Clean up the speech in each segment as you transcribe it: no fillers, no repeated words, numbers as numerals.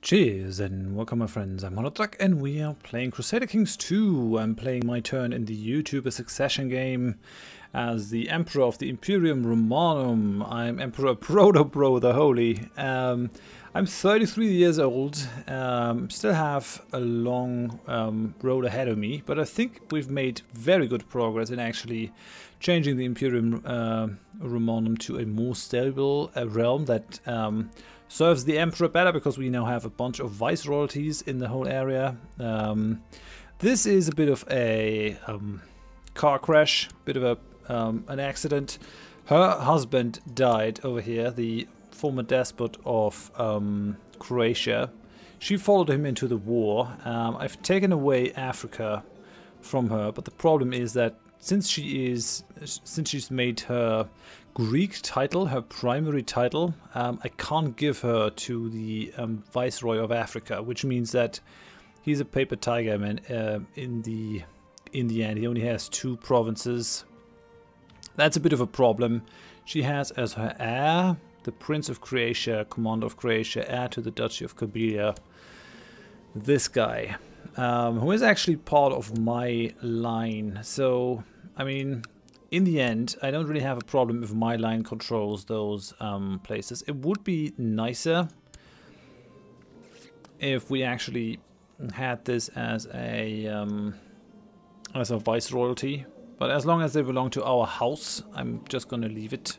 Cheers and welcome my friends, I'm Horath and we are playing Crusader Kings 2. I'm playing my turn in the YouTuber succession game as the Emperor of the Imperium Romanum. I'm Emperor Protobro the Holy. I'm 33 years old, still have a long road ahead of me, but I think we've made very good progress in actually changing the Imperium Romanum to a more stable realm that serves the Emperor better, because we now have a bunch of viceroyalties in the whole area. This is a bit of a car crash, bit of an accident. Her husband died over here, the former despot of Croatia. She followed him into the war. I've taken away Africa from her, but the problem is that since she's made her Greek title, her primary title, I can't give her to the Viceroy of Africa, which means that he's a paper tiger, man. In the end, he only has 2 provinces. That's a bit of a problem. She has as her heir the Prince of Croatia, Commander of Croatia, heir to the Duchy of Kabylia. This guy, who is actually part of my line. So, I mean, in the end, I don't really have a problem if my line controls those places. It would be nicer if we actually had this as a viceroyalty, but as long as they belong to our house, I'm just gonna leave it.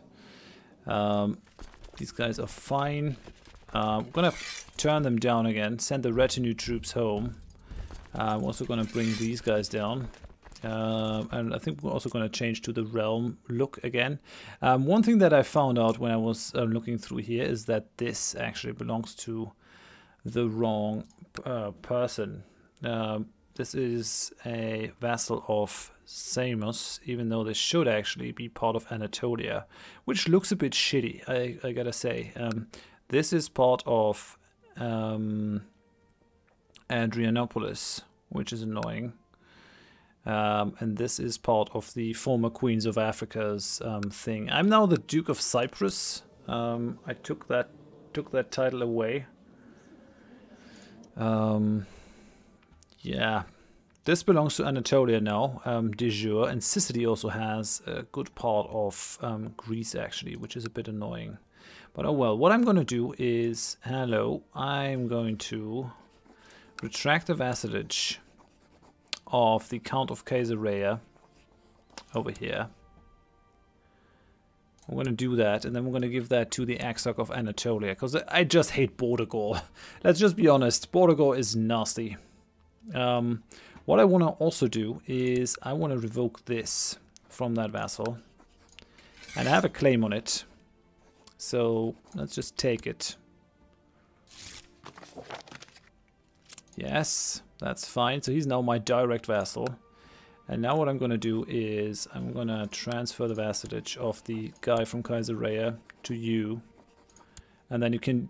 These guys are fine. I'm gonna turn them down again, send the retinue troops home. I'm also gonna bring these guys down. And I think we're also going to change to the realm look again. One thing that I found out when I was looking through here is that this actually belongs to the wrong person. This is a vassal of Samos, even though this should actually be part of Anatolia, which looks a bit shitty, I gotta say. This is part of Adrianopolis, which is annoying. And this is part of the former Queens of Africa's thing. I'm now the Duke of Cyprus. I took that title away. Yeah, this belongs to Anatolia now, de jure, and Sicily also has a good part of Greece actually, which is a bit annoying. But oh well. What I'm going to do is, I'm going to retract the vassalage of the Count of Crusader over here. I'm going to do that, and then we're going to give that to the Exarch of Anatolia, because I just hate border gore. Let's just be honest, border gore is nasty. What I want to also do is I want to revoke this from that vassal, and I have a claim on it, so let's just take it. Yes, that's fine. So he's now my direct vassal. And now what I'm going to do is I'm going to transfer the vassalage of the guy from Crusader to you. And then you can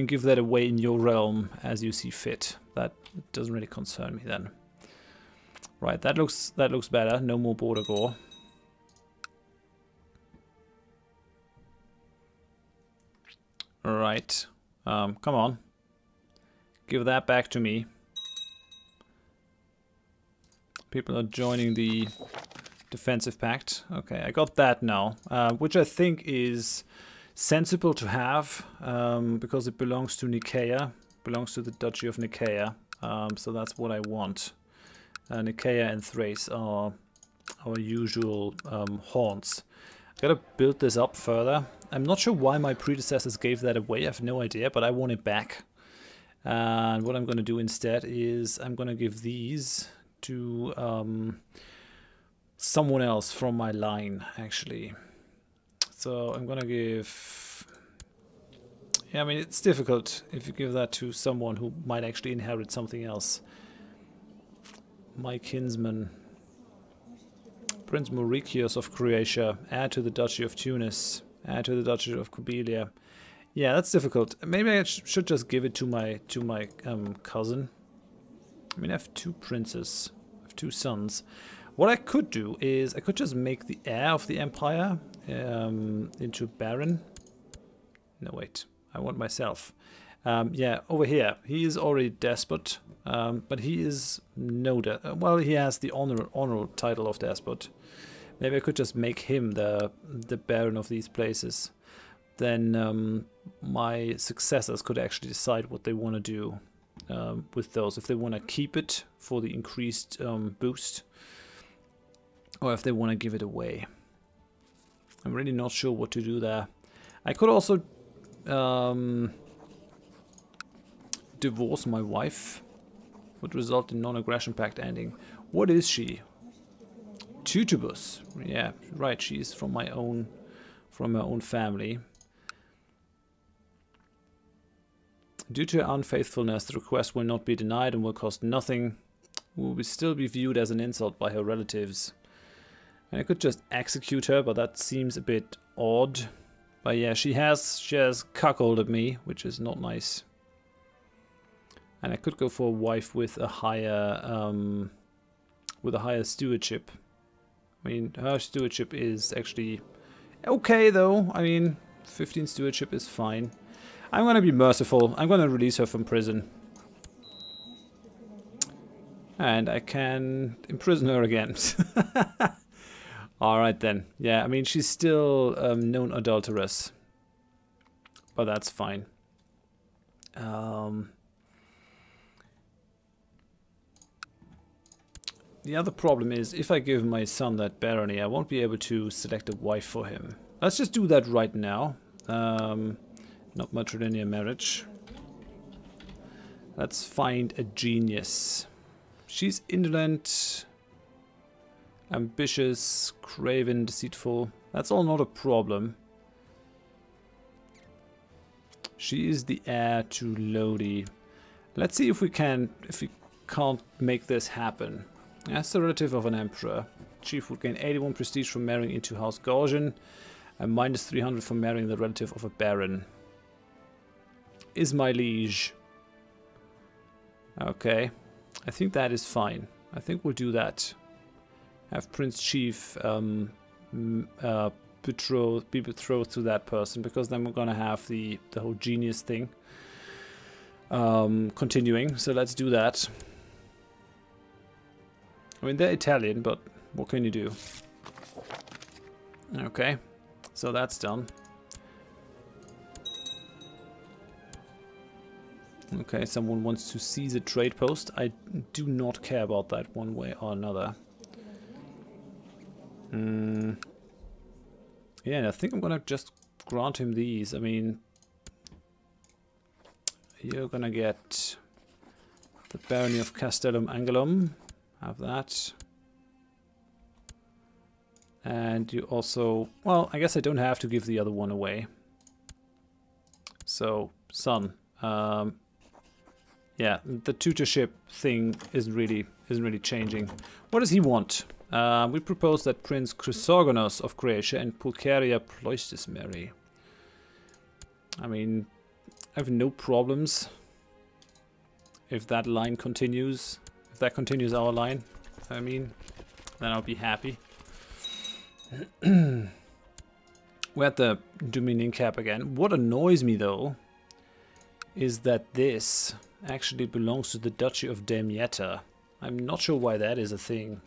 give that away in your realm as you see fit. That doesn't really concern me then. Right, that looks better. No more border gore. Alright. Come on. Give that back to me. People are joining the defensive pact. Okay, I got that now, which I think is sensible to have, because it belongs to Nicaea, belongs to the Duchy of Nicaea. So that's what I want. Nicaea and Thrace are our usual haunts. I gotta build this up further. I'm not sure why my predecessors gave that away. I have no idea, but I want it back. And what I'm going to do instead is I'm going to give these to someone else from my line, actually. So I'm going to give... Yeah, I mean, it's difficult if you give that to someone who might actually inherit something else. My kinsman, Prince Mauricius of Croatia, heir to the Duchy of Tunis, heir to the Duchy of Kabylia. Yeah, that's difficult. Maybe I should just give it to my cousin. I mean, I have 2 princes, I have 2 sons. What I could do is I could just make the heir of the empire into baron. No, wait, I want myself. Yeah, over here. He is already despot, but he is no well, he has the honor title of despot. Maybe I could just make him the baron of these places. Then my successors could actually decide what they want to do with those. If they want to keep it for the increased boost, or if they want to give it away. I'm really not sure what to do there. I could also divorce my wife. Would result in non-aggression pact ending. What is she? Tutibus. Yeah, right. She's from my own family. Due to her unfaithfulness, the request will not be denied and will cost nothing. Will still be viewed as an insult by her relatives. And I could just execute her, but that seems a bit odd. But yeah, she has cuckolded me, which is not nice. And I could go for a wife with a higher stewardship. I mean, her stewardship is actually okay, though. I mean, 15 stewardship is fine. I'm going to be merciful. I'm going to release her from prison. And I can imprison her again. Alright then. Yeah, I mean, she's still known adulteress. But that's fine. The other problem is, if I give my son that barony, I won't be able to select a wife for him. Let's just do that right now. Not matrilineal marriage. Let's find a genius. She's indolent, ambitious, craven, deceitful. That's all not a problem. She is the heir to Lodi. Let's see if we can't make this happen. As the relative of an emperor, chief would gain 81 prestige from marrying into House Gorgian and minus 300 from marrying the relative of a baron. Is my liege. Okay, I think that is fine. I think we'll do that. Have Prince Chief be betrothed to that person, because then we're gonna have the whole genius thing continuing. So let's do that. I mean, they're Italian, but what can you do? Okay, so that's done. Okay, someone wants to seize a trade post. I do not care about that one way or another. Yeah, and I think I'm gonna just grant him these. I mean, you're gonna get the barony of Castellum Angulum. Have that. And you also, well, I guess I don't have to give the other one away. So, son, yeah, the tutorship thing isn't really changing. What does he want? We propose that Prince Chrysogonos of Croatia and Pulcheria Ploistis marry. I mean, I have no problems if that line continues. If that continues our line, I mean, then I'll be happy. We're at the Dominion cap again. What annoys me, though, is that this actually belongs to the Duchy of Damietta. I'm not sure why that is a thing.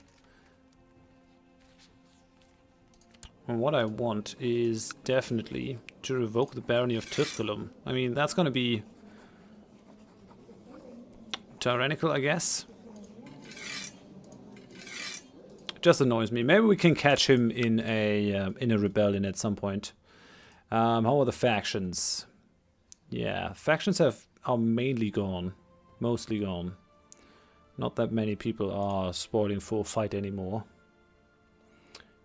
And what I want is definitely to revoke the barony of Tusculum. I mean, that's going to be tyrannical, I guess. Just annoys me. Maybe we can catch him in a rebellion at some point. How are the factions? Yeah, factions are mainly gone, mostly gone. Not that many people are spoiling for a fight anymore,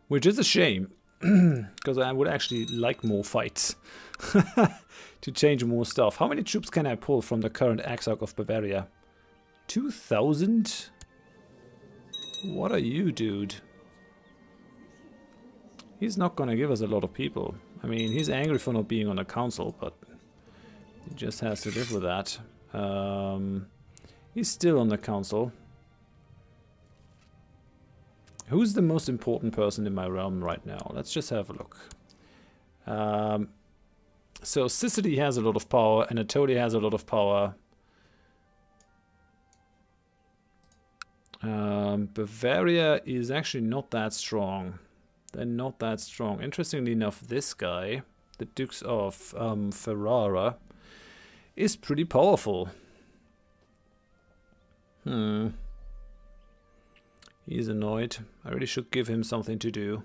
which is a shame, because I would actually like more fights to change more stuff. How many troops can I pull from the current Exarch of Bavaria? 2,000? What are you, dude? He's not gonna give us a lot of people. I mean, he's angry for not being on the council, but he just has to live with that. He's still on the council. Who's the most important person in my realm right now? Let's just have a look. So Sicily has a lot of power, Anatolia has a lot of power. Bavaria is actually not that strong. They're not that strong. Interestingly enough, this guy, the Dukes of Ferrara, is pretty powerful. He's annoyed. I really should give him something to do.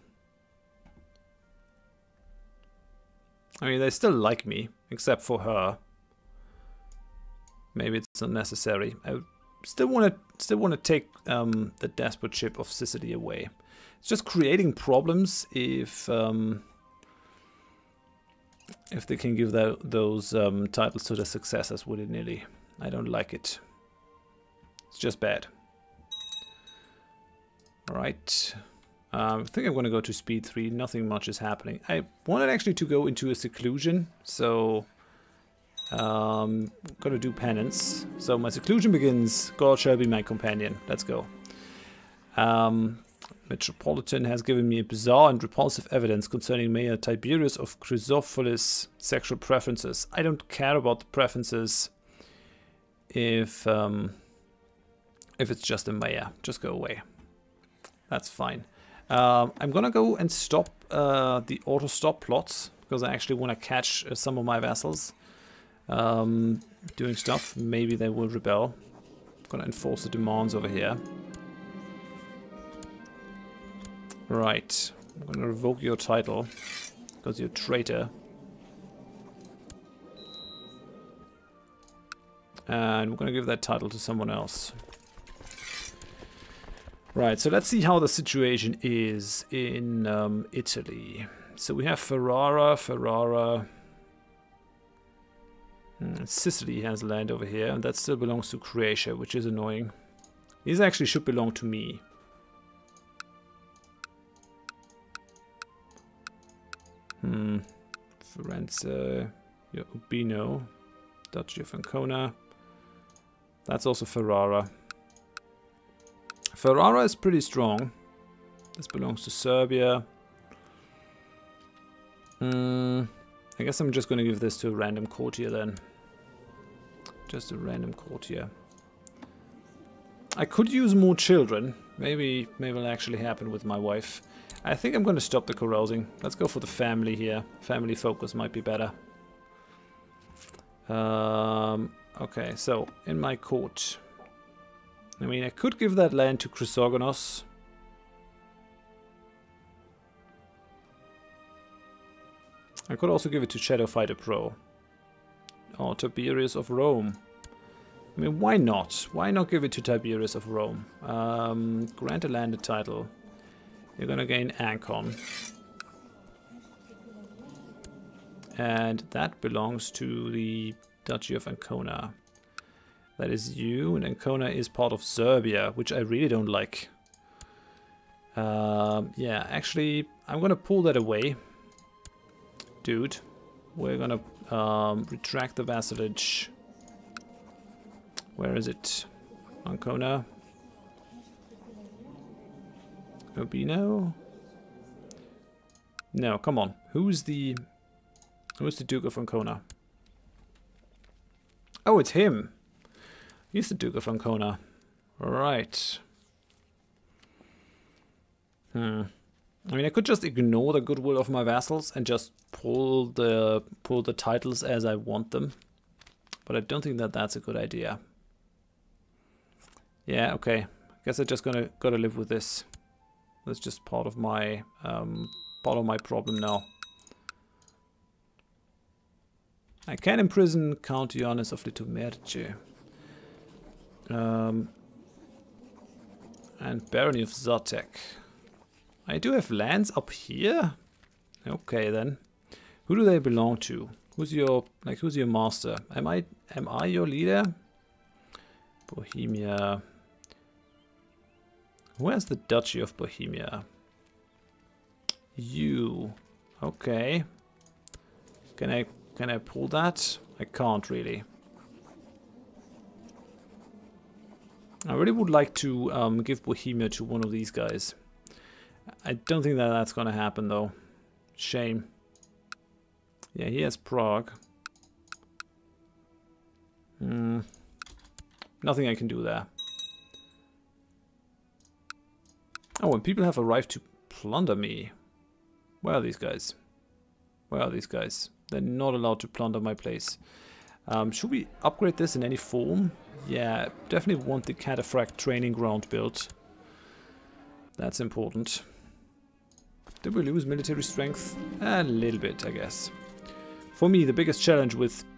I mean, they still like me, except for her. Maybe it's unnecessary. I still want to take the despotship of Sicily away. It's just creating problems if they can give those titles to the successors willy-nilly. I don't like it. It's just bad. Alright. I think I'm going to go to speed 3. Nothing much is happening. I wanted actually to go into a seclusion, so I'm going to do penance. So my seclusion begins. God shall be my companion. Let's go. Metropolitan has given me a bizarre and repulsive evidence concerning Mayor Tiberius of Chrysopolis' sexual preferences. I don't care about the preferences if it's just a mayor. Just go away. That's fine. I'm gonna go and stop the auto-stop plots because I actually want to catch some of my vassals doing stuff. Maybe they will rebel. I'm gonna enforce the demands over here. Right. I'm gonna revoke your title because you're a traitor. And we're gonna give that title to someone else. Right, so let's see how the situation is in Italy. So we have Ferrara. Sicily has land over here, and that still belongs to Croatia, which is annoying. These actually should belong to me. Firenze, Urbino, Duchy of Ancona. That's also Ferrara. Ferrara is pretty strong. This belongs to Serbia. I guess I'm just going to give this to a random courtier then. Just a random courtier. I could use more children. Maybe it'll actually happen with my wife. I think I'm going to stop the carousing. Let's go for the family here. Family focus might be better. Okay, so in my court. I mean, I could give that land to Chrysogonos. I could also give it to Shadow Fighter Pro. Or Tiberius of Rome. I mean, why not? Why not give it to Tiberius of Rome? Grant a landed title. You're gonna gain Ancon. And that belongs to the Duchy of Ancona. That is you, and Ancona is part of Serbia, which I really don't like. Yeah, actually, I'm gonna pull that away. Dude, we're gonna retract the vassalage. Where is it? Ancona? Urbino? No, come on. Who's the Duke of Ancona? Oh, it's him. He's the Duke of Ancona. Right. I mean, I could just ignore the goodwill of my vassals and just pull the titles as I want them, but I don't think that that's a good idea. Yeah, okay. I guess I just gotta live with this. That's just part of my problem now. I can imprison Count Ioannis of Litomerce. And Barony of Zatek. I do have lands up here? Okay then. Who do they belong to? Who's your master? Am I your leader? Bohemia. Where's the Duchy of Bohemia? You. Okay. Can I pull that? I can't really. I really would like to give Bohemia to one of these guys. I don't think that that's gonna happen though. Shame. Yeah, he has Prague. Nothing I can do there. Oh, and people have arrived to plunder me. Where are these guys? Where are these guys? They're not allowed to plunder my place. Should we upgrade this in any form? Yeah, definitely want the Cataphract training ground built. That's important. Did we lose military strength? A little bit, I guess. For me, the biggest challenge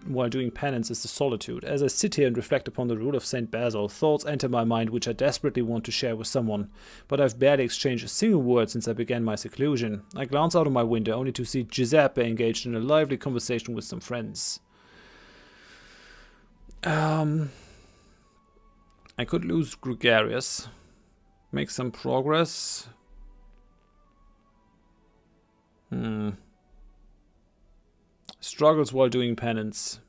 while doing penance is the solitude. As I sit here and reflect upon the rule of Saint Basil, thoughts enter my mind which I desperately want to share with someone, but I've barely exchanged a single word since I began my seclusion. I glance out of my window only to see Giuseppe engaged in a lively conversation with some friends. I could lose Gregarious, make some progress. Struggles while doing penance.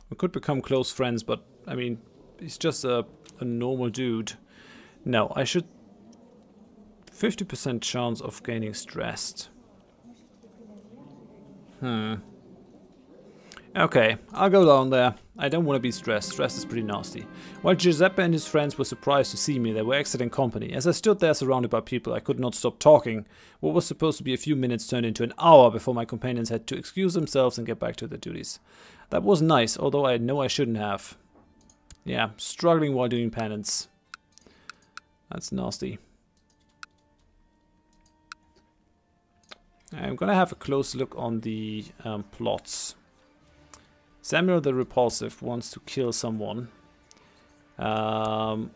We could become close friends, but I mean, he's just a normal dude. No, I should... 50% chance of gaining stressed. Okay, I'll go down there. I don't want to be stressed. Stress is pretty nasty. While Giuseppe and his friends were surprised to see me, they were excellent company. As I stood there surrounded by people, I could not stop talking. What was supposed to be a few minutes turned into an hour before my companions had to excuse themselves and get back to their duties. That was nice, although I know I shouldn't have. Yeah, struggling while doing penance. That's nasty. I'm gonna have a close look on the plots. Samuel the Repulsive wants to kill someone. How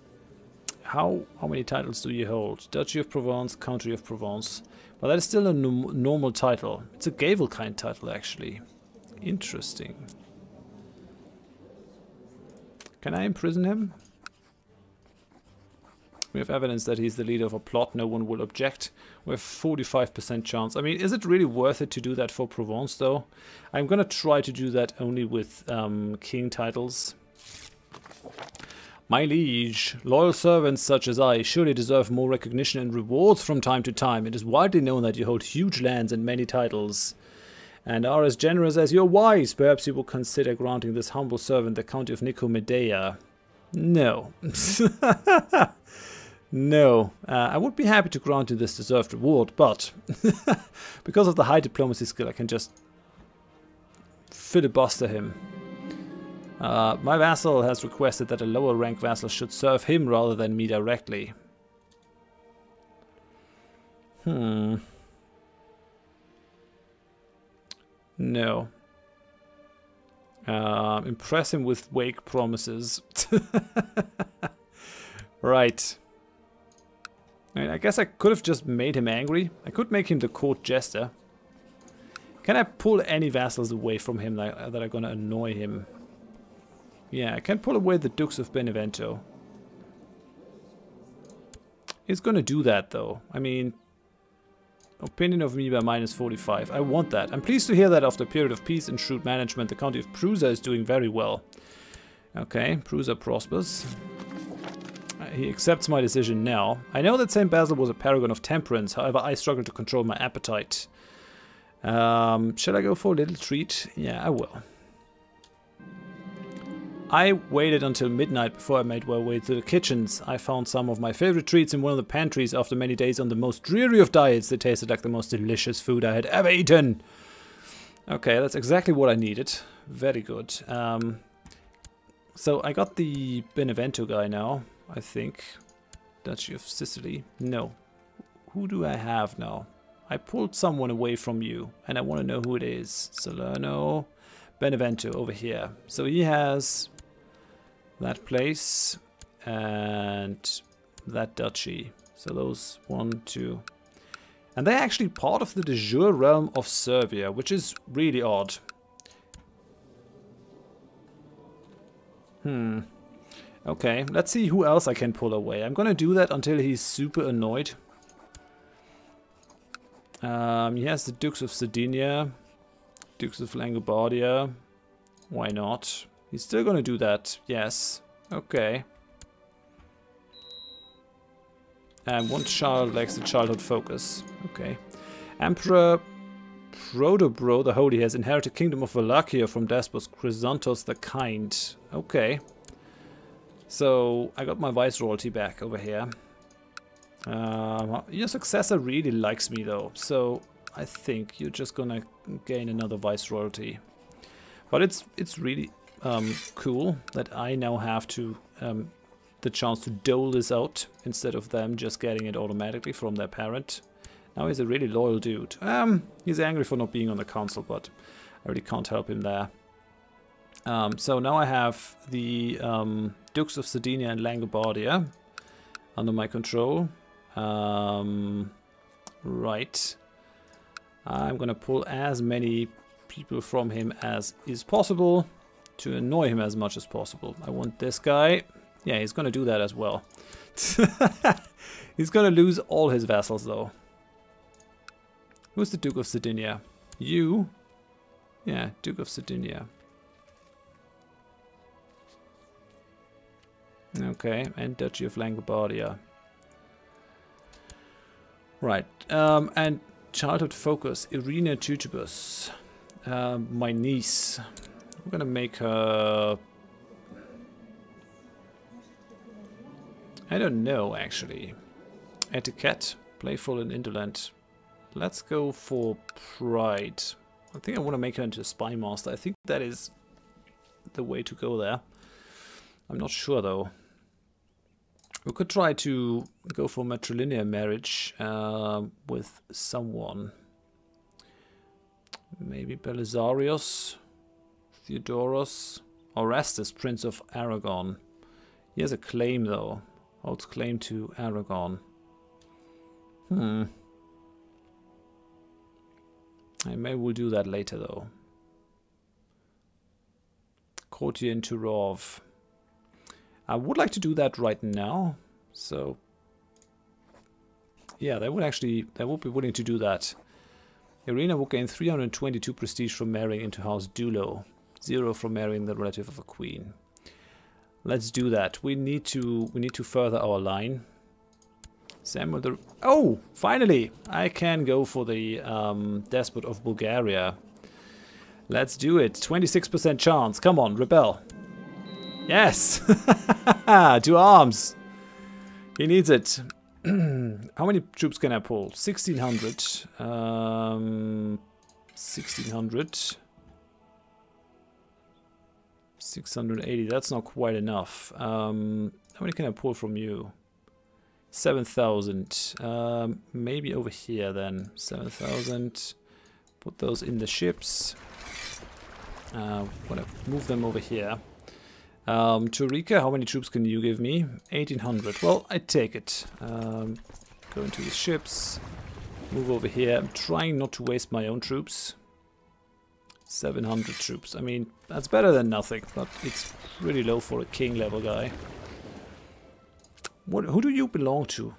many titles do you hold? Duchy of Provence, Country of Provence. Well, that is still a normal title. It's a Gavel-kind title, actually. Interesting. Can I imprison him? We have evidence that he's the leader of a plot. No one will object. We have 45% chance. I mean, is it really worth it to do that for Provence, though? I'm gonna try to do that only with king titles. My liege, loyal servants such as I surely deserve more recognition and rewards from time to time. It is widely known that you hold huge lands and many titles, and are as generous as you're wise. Perhaps you will consider granting this humble servant the County of Nicomedia. No. No, I would be happy to grant you this deserved reward, but because of the high diplomacy skill, I can just filibuster him. My vassal has requested that a lower rank vassal should serve him rather than me directly. No. Impress him with wake promises. Right. I mean, I guess I could have just made him angry. I could make him the court jester. Can I pull any vassals away from him that are gonna annoy him? Yeah, I can pull away the Dukes of Benevento. He's gonna do that, though. I mean, opinion of me by -45. I want that. I'm pleased to hear that after a period of peace and shrewd management, the County of Prusa is doing very well. Okay, Prusa prospers. He accepts my decision now. I know that St. Basil was a paragon of temperance, however I struggle to control my appetite. Shall I go for a little treat? Yeah, I will. I waited until midnight before I made my way to the kitchens. I found some of my favorite treats in one of the pantries. After many days on the most dreary of diets, they tasted like the most delicious food I had ever eaten. Okay, that's exactly what I needed. Very good. So I got the Benevento guy now. I think. Duchy of Sicily. No. Who do I have now? I pulled someone away from you, and I want to know who it is. Salerno. Benevento over here. So he has that place and that duchy. So those 1, 2. And they're actually part of the de jure realm of Serbia, which is really odd. Okay, let's see who else I can pull away. I'm gonna do that until he's super annoyed. He has the Dukes of Sardinia, Dukes of Langobardia. Why not? He's still gonna do that. Yes. Okay. And one child lacks the childhood focus. Okay. Emperor Proto-Bro the Holy has inherited Kingdom of Wallachia from Despot Chrysanthos the Kind. Okay. So, I got my Viceroyalty back over here. Your successor really likes me though, so I think you're just gonna gain another Viceroyalty. But it's really cool that I now have to the chance to dole this out instead of them just getting it automatically from their parent. Now he's a really loyal dude. He's angry for not being on the council, but I really can't help him there. So now I have the Dukes of Sardinia and Langobardia under my control. Right. I'm gonna pull as many people from him as is possible to annoy him as much as possible. I want this guy. Yeah, he's gonna do that as well. He's gonna lose all his vassals though. Who's the Duke of Sardinia? You? Yeah, Duke of Sardinia. Okay, and Duchy of Langobardia. Right, and childhood focus, Irina Tutibus, my niece. I'm gonna make her... I don't know, actually. Etiquette, playful and indolent. Let's go for pride. I think I want to make her into a spy master. I think that is the way to go there. I'm not sure though. We could try to go for matrilineal marriage with someone. Maybe Belisarius, Theodoros, Orestes, Prince of Aragon. He has a claim though. Holds claim to Aragon. I may will do that later though. Courtier in Turov. I would like to do that right now. So yeah, they would be willing to do that. Irina will gain 322 prestige from marrying into House Dulo. 0 from marrying the relative of a queen. Let's do that. We need to further our line. Samuel the... Oh! Finally! I can go for the Despot of Bulgaria. Let's do it. 26% chance. Come on, rebel. Yes! To arms! He needs it. How many troops can I pull? 1,600. 1,600. 680. That's not quite enough. How many can I pull from you? 7,000. Maybe over here then. 7,000. Put those in the ships. Wanna move them over here. Turika, how many troops can you give me? 1,800. Well, I take it. Go into the ships. Move over here. I'm trying not to waste my own troops. 700 troops. I mean, that's better than nothing, but it's pretty low for a king level guy. Who do you belong to?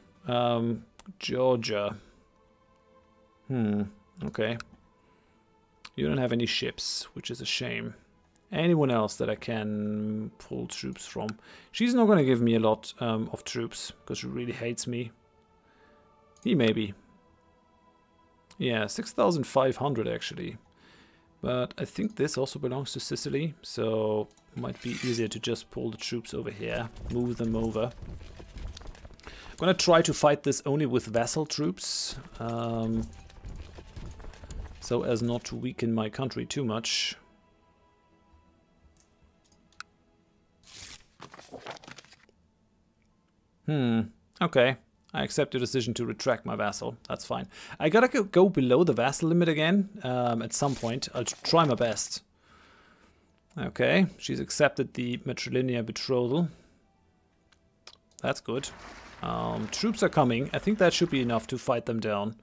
Georgia. Okay. You don't have any ships, which is a shame. Anyone else that I can pull troops from? She's not going to give me a lot of troops, because she really hates me. He maybe. Yeah, 6,500 actually. But I think this also belongs to Sicily, so it might be easier to just pull the troops over here, move them over. I'm gonna try to fight this only with vassal troops, so as not to weaken my country too much. Okay. I accept your decision to retract my vassal. That's fine. I gotta go below the vassal limit again at some point. I'll try my best. Okay, she's accepted the matrilineal betrothal. That's good. Troops are coming. I think that should be enough to fight them down.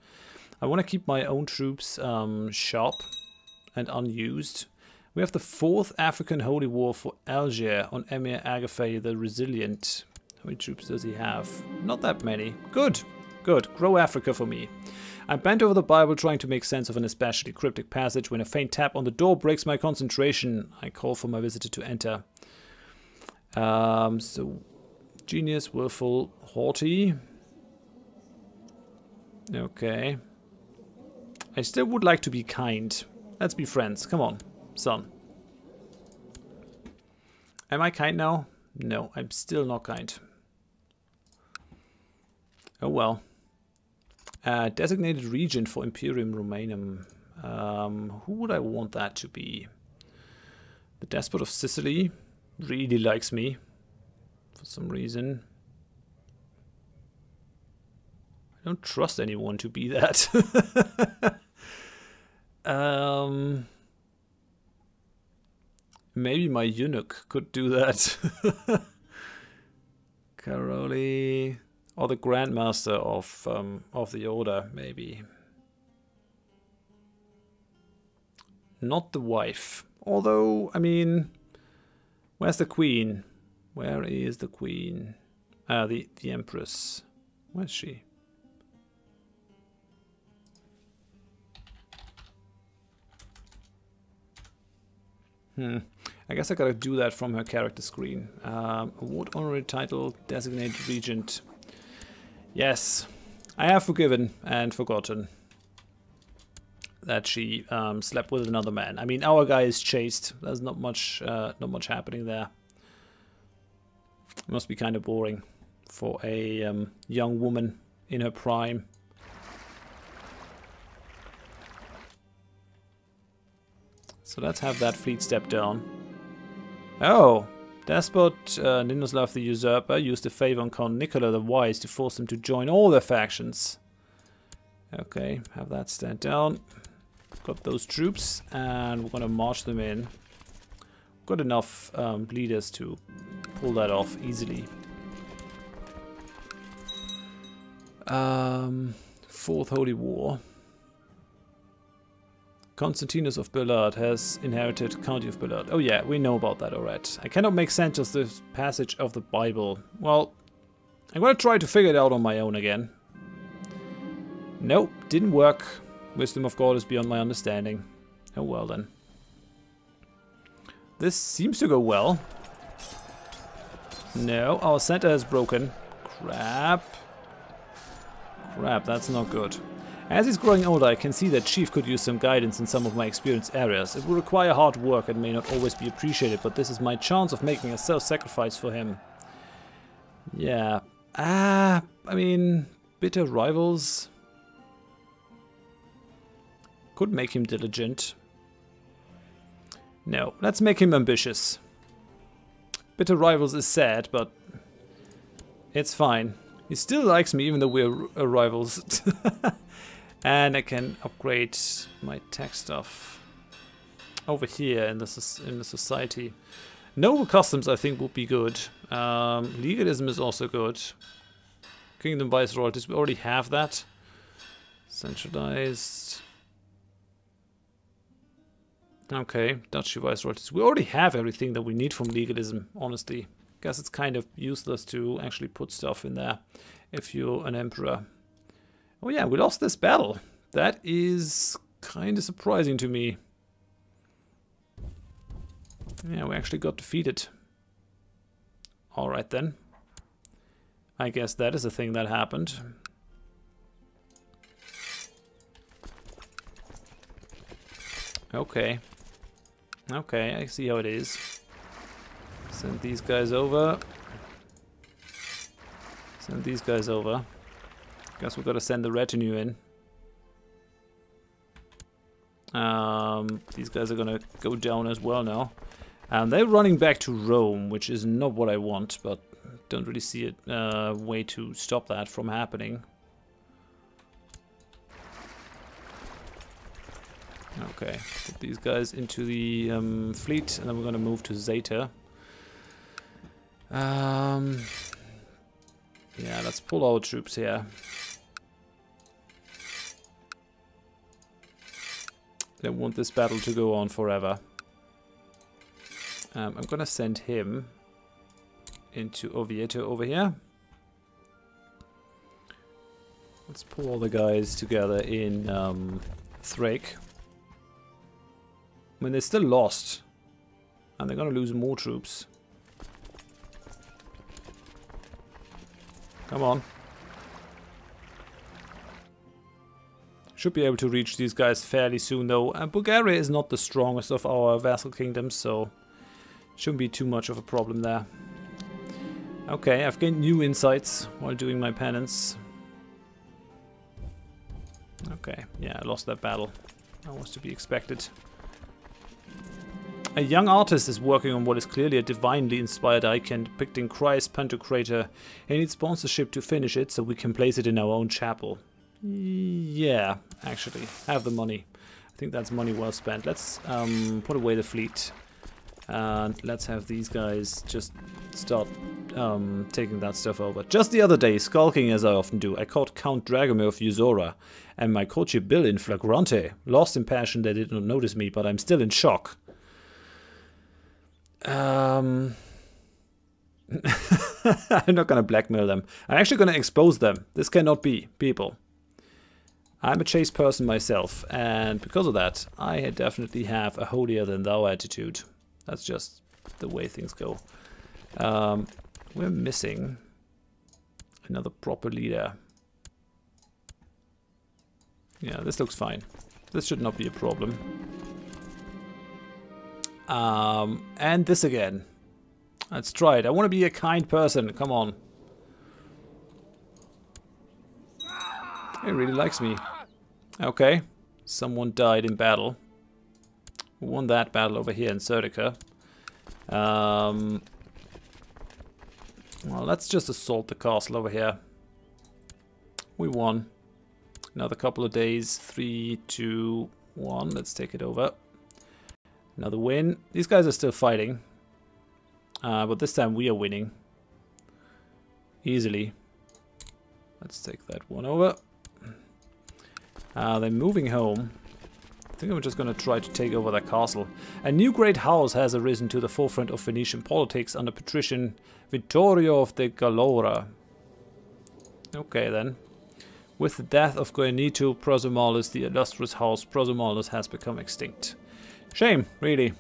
I want to keep my own troops sharp and unused. We have the 4th African Holy War for Algiers on Emir Agafay the Resilient. How many troops does he have? Not that many. Good. Good. Grow Africa for me. I bent over the Bible trying to make sense of an especially cryptic passage when a faint tap on the door breaks my concentration. I call for my visitor to enter. So, genius, willful, haughty. Okay. I still would like to be kind. Let's be friends. Come on, son. Am I kind now? No, I'm still not kind. Oh well. Designated region for Imperium Romanum. Who would I want that to be? The Despot of Sicily really likes me for some reason. I don't trust anyone to be that. Maybe my eunuch could do that. Caroli, or the Grandmaster of the Order, maybe. Not the wife. Although, I mean, where's the Queen? Where is the Queen? The Empress. Where's she? I guess I gotta do that from her character screen. Award honorary title, designated regent. Yes, I have forgiven and forgotten that she slept with another man. I mean, our guy is chaste. There's not much happening there. It must be kind of boring for a young woman in her prime. So let's have that fleet step down. Oh, Despot Nindoslav the Usurper used a favor on Count Nicola the Wise to force them to join all their factions. Okay, have that stand down. Got those troops, and we're gonna march them in. Got enough leaders to pull that off easily. Fourth Holy War. Constantinus of Billard has inherited County of Billard. Oh yeah, we know about that already. I cannot make sense of the passage of the Bible. Well, I'm gonna try to figure it out on my own again. Nope, didn't work. Wisdom of God is beyond my understanding. Oh well then. This seems to go well. No, our center is broken. Crap. Crap, that's not good. As he's growing older, I can see that Chief could use some guidance in some of my experienced areas. It will require hard work and may not always be appreciated, but this is my chance of making a self-sacrifice for him. Yeah. I mean, bitter rivals could make him diligent. No, let's make him ambitious. Bitter rivals is sad, but it's fine. He still likes me even though we're rivals. And I can upgrade my tech stuff over here in the society. Noble customs I think would be good. Legalism is also good. Kingdom viceroyalties, we already have that. Centralized. Okay, Duchy viceroyalties. We already have everything that we need from legalism, honestly. Guess it's kind of useless to actually put stuff in there if you're an emperor. Oh yeah, we lost this battle. That is kind of surprising to me. Yeah, we actually got defeated. Alright then. I guess that is a thing that happened. Okay. Okay, I see how it is. Send these guys over. Send these guys over. Guess we've got to send the retinue in. These guys are gonna go down as well now. They're running back to Rome, which is not what I want, but don't really see a way to stop that from happening. Okay, put these guys into the fleet, and then we're gonna move to Zeta. Yeah, let's pull our troops here. Don't want this battle to go on forever. I'm gonna send him into Oviedo over here. Let's pull all the guys together in Thrake. I mean, they're still lost. And they're gonna lose more troops. Come on. Should be able to reach these guys fairly soon though. And Bulgaria is not the strongest of our vassal kingdoms, so shouldn't be too much of a problem there. Okay, I've gained new insights while doing my penance. Okay, yeah, I lost that battle. That was to be expected. A young artist is working on what is clearly a divinely inspired icon depicting Christ Pantocrator. He needs sponsorship to finish it so we can place it in our own chapel. Yeah, actually, have the money. I think that's money well spent. Let's put away the fleet. And let's have these guys just start taking that stuff over. Just the other day, skulking as I often do, I caught Count Dragomir of Usora and my courtier Bill in flagrante. Lost in passion, they did not notice me, but I'm still in shock. I'm not gonna blackmail them. I'm actually gonna expose them. This cannot be, people. I'm a chaste person myself, and because of that, I definitely have a holier than thou attitude. That's just the way things go. We're missing another proper leader. Yeah, this looks fine. This should not be a problem. And this again. Let's try it. I want to be a kind person. Come on. He really likes me. Okay. Someone died in battle. We won that battle over here in Serdica. Well, let's just assault the castle over here. We won. Another couple of days. 3, 2, 1. Let's take it over. Another win. These guys are still fighting. But this time we are winning. Easily. Let's take that one over. They're moving home. I think I'm just going to try to take over that castle. A new great house has arisen to the forefront of Venetian politics under patrician Vittorio of the Gallura. Okay then. With the death of Goenito Prosomalus, the illustrious house Prosomalus has become extinct. Shame, really.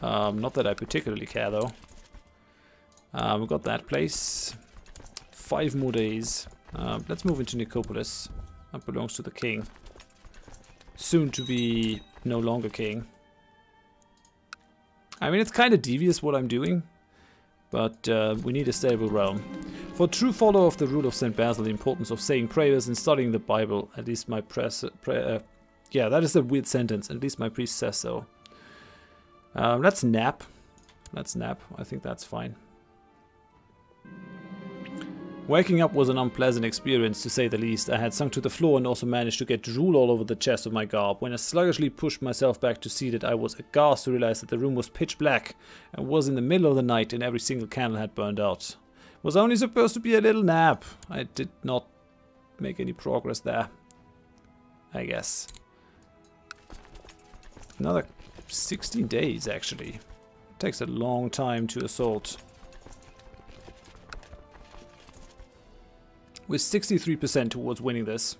Not that I particularly care though. We got that place. 5 more days. Let's move into Nicopolis. That belongs to the king. Soon to be no longer king. I mean, it's kind of devious what I'm doing, but we need a stable realm. For true follower of the rule of St. Basil, the importance of saying prayers and studying the Bible, at least my yeah, that is a weird sentence. At least my priest says so. Let's nap. Let's nap. I think that's fine. Waking up was an unpleasant experience, to say the least. I had sunk to the floor and also managed to get drool all over the chest of my garb. When I sluggishly pushed myself back to seat it, I was aghast to realize that the room was pitch black and was in the middle of the night and every single candle had burned out. It was only supposed to be a little nap. I did not make any progress there, I guess. Another 16 days, actually. It takes a long time to assault. We're 63% towards winning this.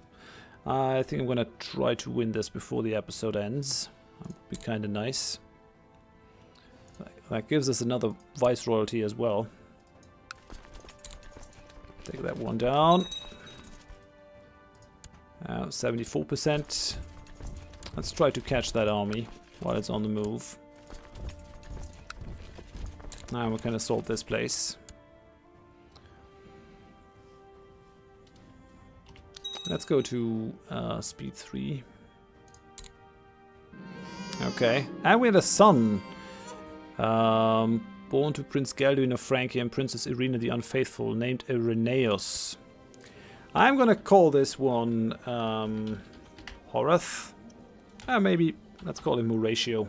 I think I'm gonna try to win this before the episode ends. That would be kind of nice. That gives us another viceroyalty as well. Take that one down. 74%. Let's try to catch that army while it's on the move. Now we can assault this place. Let's go to speed 3. Okay. And we had a son. Born to Prince Galduin of Francia and Princess Irina the Unfaithful, named Irenaeus. I'm gonna call this one Horath. Maybe let's call him Horatio.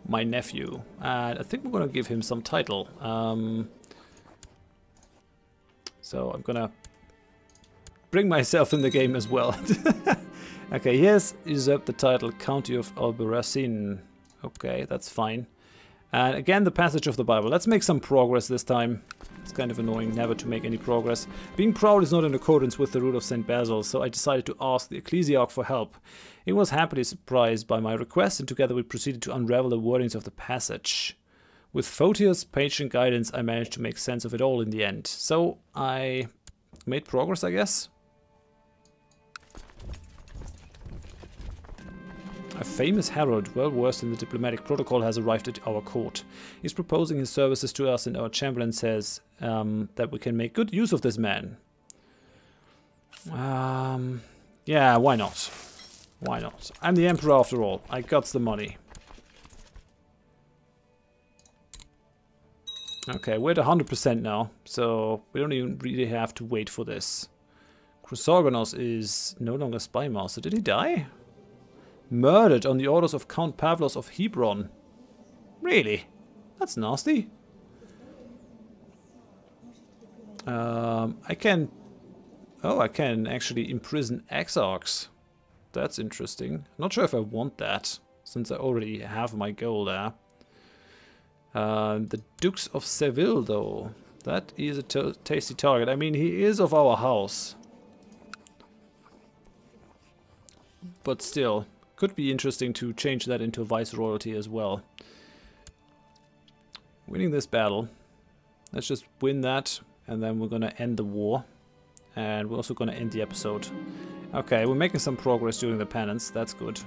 My nephew. And I think we're gonna give him some title. So I'm gonna bring myself in the game as well. Okay, he has usurped the title County of Albarracin. Okay, that's fine. And again, the passage of the Bible. Let's make some progress this time. It's kind of annoying never to make any progress. Being proud is not in accordance with the rule of St. Basil, so I decided to ask the ecclesiarch for help. He was happily surprised by my request, and together we proceeded to unravel the wordings of the passage. With Photius' patient guidance, I managed to make sense of it all in the end. So I made progress, I guess. famous herald, well versed in the diplomatic protocol, has arrived at our court. He's proposing his services to us, and our chamberlain says that we can make good use of this man. Yeah, why not? Why not? I'm the emperor after all. I got the money. Okay, we're at 100% now, so we don't even really have to wait for this. Crusader is no longer spy master. Did he die? Murdered on the orders of Count Pavlos of Hebron. Really? That's nasty. I can... Oh, I can actually imprison exarchs. That's interesting. Not sure if I want that, since I already have my goal there. The Dukes of Seville, though. That is a tasty target. I mean, he is of our house. But still, could be interesting to change that into viceroyalty as well. Winning this battle. Let's just win that, and then we're gonna end the war. And we're also gonna end the episode. Okay, we're making some progress during the penance. That's good.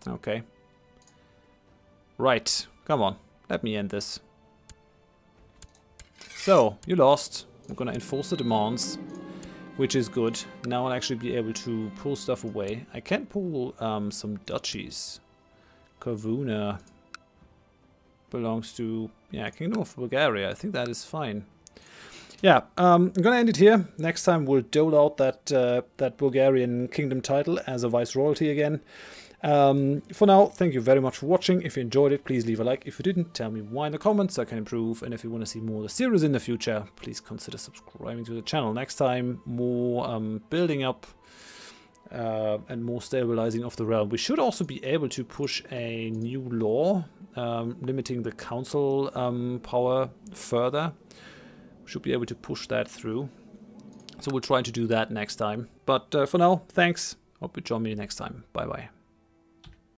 Okay. Right. Come on. Let me end this. So, you lost. I'm gonna enforce the demands, which is good. Now I'll actually be able to pull stuff away. I can pull some duchies. Kavuna belongs to, yeah, Kingdom of Bulgaria. I think that is fine. Yeah, I'm gonna end it here. Next time we'll dole out that Bulgarian kingdom title as a viceroyalty again. For now, thank you very much for watching. If you enjoyed it, please leave a like. If you didn't, tell me why in the comments so I can improve. And if you want to see more of the series in the future, please consider subscribing to the channel. Next time, more building up and more stabilizing of the realm. We should also be able to push a new law limiting the council power further. Should be able to push that through. So we'll try to do that next time. But for now, thanks. Hope you join me next time. Bye bye.